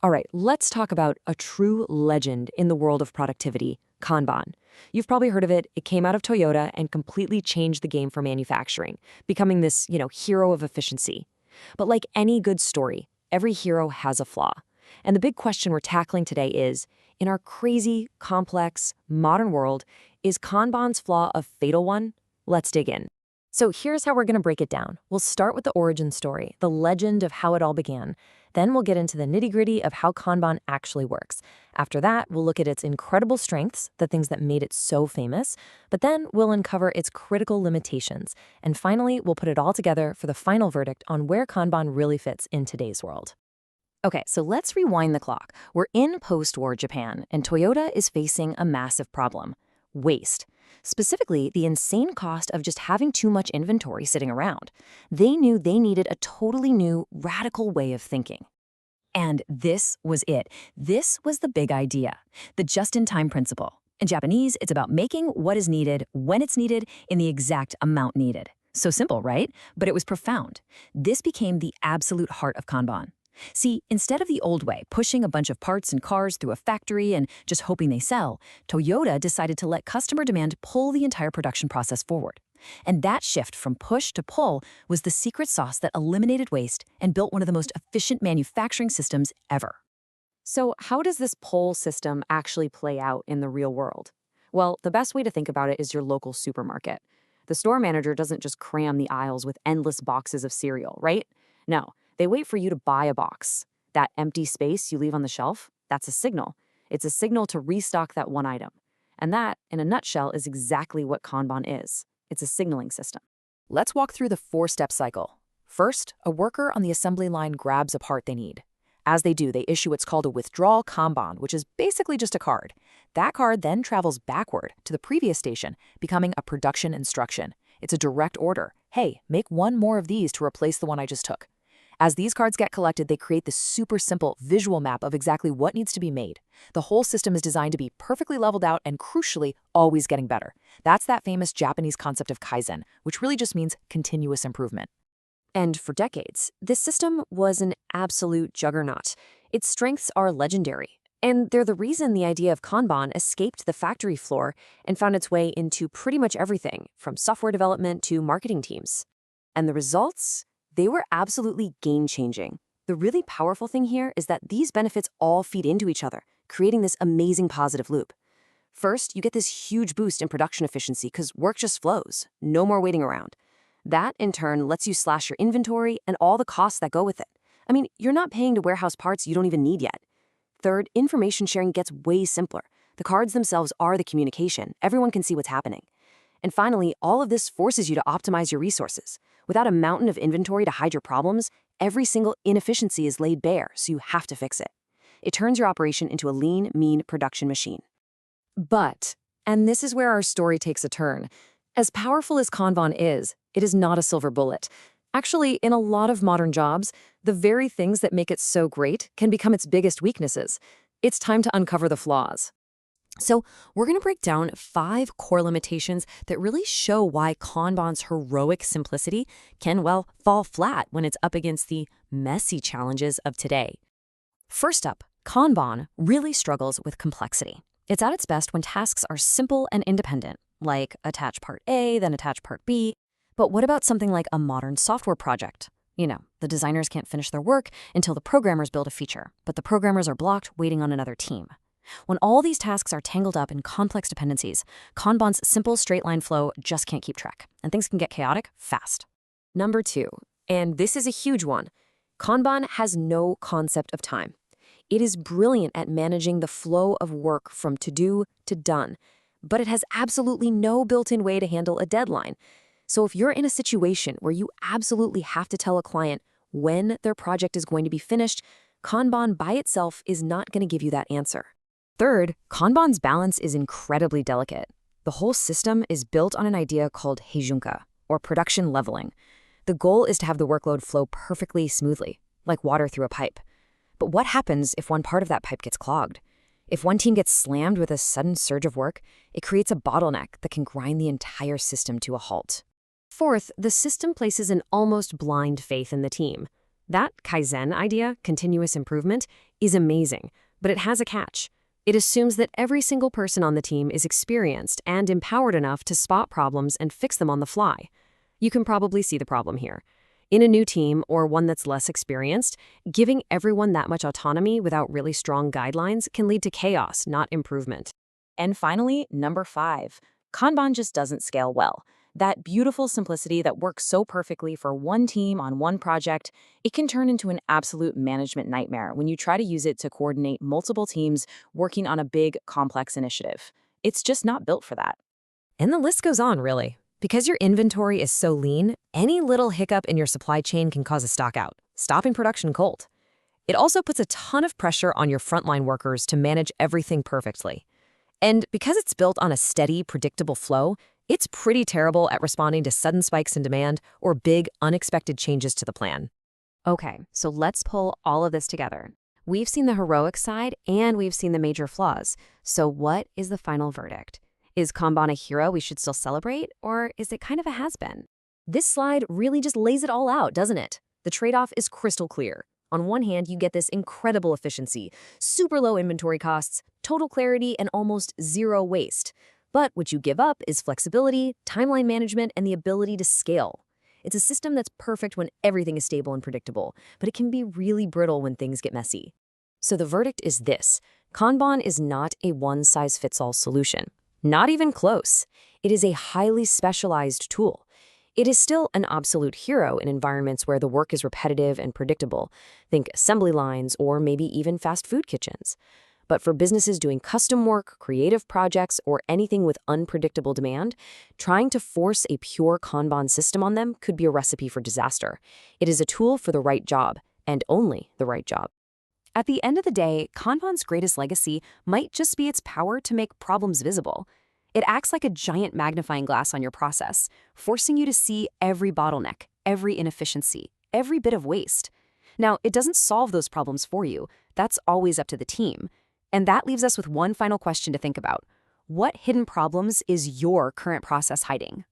All right, let's talk about a true legend in the world of productivity, Kanban. You've probably heard of it. It came out of Toyota and completely changed the game for manufacturing, becoming this, hero of efficiency. But like any good story, every hero has a flaw. And the big question we're tackling today is, in our crazy, complex, modern world, is Kanban's flaw a fatal one? Let's dig in. So here's how we're going to break it down. We'll start with the origin story, the legend of how it all began. Then we'll get into the nitty-gritty of how Kanban actually works. After that, we'll look at its incredible strengths, the things that made it so famous, but then we'll uncover its critical limitations. And finally, we'll put it all together for the final verdict on where Kanban really fits in today's world. Okay, so let's rewind the clock. We're in post-war Japan, and Toyota is facing a massive problem: waste. Specifically, the insane cost of just having too much inventory sitting around. They knew they needed a totally new, radical way of thinking. And this was it. This was the big idea, the just-in-time principle. In Japanese, it's about making what is needed, when it's needed, in the exact amount needed. So simple, right? But it was profound. This became the absolute heart of Kanban. See, instead of the old way, pushing a bunch of parts and cars through a factory and just hoping they sell, Toyota decided to let customer demand pull the entire production process forward. And that shift from push to pull was the secret sauce that eliminated waste and built one of the most efficient manufacturing systems ever. So how does this pull system actually play out in the real world? Well, the best way to think about it is your local supermarket. The store manager doesn't just cram the aisles with endless boxes of cereal, right? No. They wait for you to buy a box. That empty space you leave on the shelf, that's a signal. It's a signal to restock that one item. And that, in a nutshell, is exactly what Kanban is. It's a signaling system. Let's walk through the four-step cycle. First, a worker on the assembly line grabs a part they need. As they do, they issue what's called a withdrawal Kanban, which is basically just a card. That card then travels backward to the previous station, becoming a production instruction. It's a direct order. Hey, make one more of these to replace the one I just took. As these cards get collected, they create this super simple visual map of exactly what needs to be made. The whole system is designed to be perfectly leveled out and, crucially, always getting better. That's that famous Japanese concept of Kaizen, which really just means continuous improvement. And for decades, this system was an absolute juggernaut. Its strengths are legendary. And they're the reason the idea of Kanban escaped the factory floor and found its way into pretty much everything, from software development to marketing teams. And the results? They were absolutely game-changing. The really powerful thing here is that these benefits all feed into each other, creating this amazing positive loop. First, you get this huge boost in production efficiency because work just flows, no more waiting around. That, in turn, lets you slash your inventory and all the costs that go with it. I mean, you're not paying to warehouse parts you don't even need yet. Third, information sharing gets way simpler. The cards themselves are the communication. Everyone can see what's happening. And finally, all of this forces you to optimize your resources. Without a mountain of inventory to hide your problems, every single inefficiency is laid bare, so you have to fix it. It turns your operation into a lean, mean production machine. But, and this is where our story takes a turn, as powerful as Kanban is, it is not a silver bullet. Actually, in a lot of modern jobs, the very things that make it so great can become its biggest weaknesses. It's time to uncover the flaws. So we're going to break down 5 core limitations that really show why Kanban's heroic simplicity can, well, fall flat when it's up against the messy challenges of today. First up, Kanban really struggles with complexity. It's at its best when tasks are simple and independent, like attach part A, then attach part B. But what about something like a modern software project? The designers can't finish their work until the programmers build a feature, but the programmers are blocked waiting on another team. When all these tasks are tangled up in complex dependencies, Kanban's simple straight-line flow just can't keep track, and things can get chaotic fast. Number 2, and this is a huge one, Kanban has no concept of time. It is brilliant at managing the flow of work from to-do to done, but it has absolutely no built-in way to handle a deadline. So if you're in a situation where you absolutely have to tell a client when their project is going to be finished, Kanban by itself is not going to give you that answer. Third, Kanban's balance is incredibly delicate. The whole system is built on an idea called heijunka, or production leveling. The goal is to have the workload flow perfectly smoothly, like water through a pipe. But what happens if one part of that pipe gets clogged? If one team gets slammed with a sudden surge of work, it creates a bottleneck that can grind the entire system to a halt. Fourth, the system places an almost blind faith in the team. That Kaizen idea, continuous improvement, is amazing, but it has a catch. It assumes that every single person on the team is experienced and empowered enough to spot problems and fix them on the fly. You can probably see the problem here. In a new team, or one that's less experienced, giving everyone that much autonomy without really strong guidelines can lead to chaos, not improvement. And finally, number 5, Kanban just doesn't scale well. That beautiful simplicity that works so perfectly for one team on one project, it can turn into an absolute management nightmare when you try to use it to coordinate multiple teams working on a big, complex initiative. It's just not built for that. And the list goes on, really. Because your inventory is so lean, any little hiccup in your supply chain can cause a stockout, stopping production cold. It also puts a ton of pressure on your frontline workers to manage everything perfectly. And because it's built on a steady, predictable flow, it's pretty terrible at responding to sudden spikes in demand or big, unexpected changes to the plan. Okay, so let's pull all of this together. We've seen the heroic side and we've seen the major flaws. So what is the final verdict? Is Kanban a hero we should still celebrate, or is it kind of a has-been? This slide really just lays it all out, doesn't it? The trade-off is crystal clear. On one hand, you get this incredible efficiency, super low inventory costs, total clarity, and almost zero waste. But what you give up is flexibility, timeline management, and the ability to scale. It's a system that's perfect when everything is stable and predictable, but it can be really brittle when things get messy. So the verdict is this: Kanban is not a one-size-fits-all solution. Not even close. It is a highly specialized tool. It is still an absolute hero in environments where the work is repetitive and predictable. Think assembly lines or maybe even fast food kitchens. But for businesses doing custom work, creative projects, or anything with unpredictable demand, trying to force a pure Kanban system on them could be a recipe for disaster. It is a tool for the right job, and only the right job. At the end of the day, Kanban's greatest legacy might just be its power to make problems visible. It acts like a giant magnifying glass on your process, forcing you to see every bottleneck, every inefficiency, every bit of waste. Now, it doesn't solve those problems for you. That's always up to the team. And that leaves us with one final question to think about. What hidden problems is your current process hiding?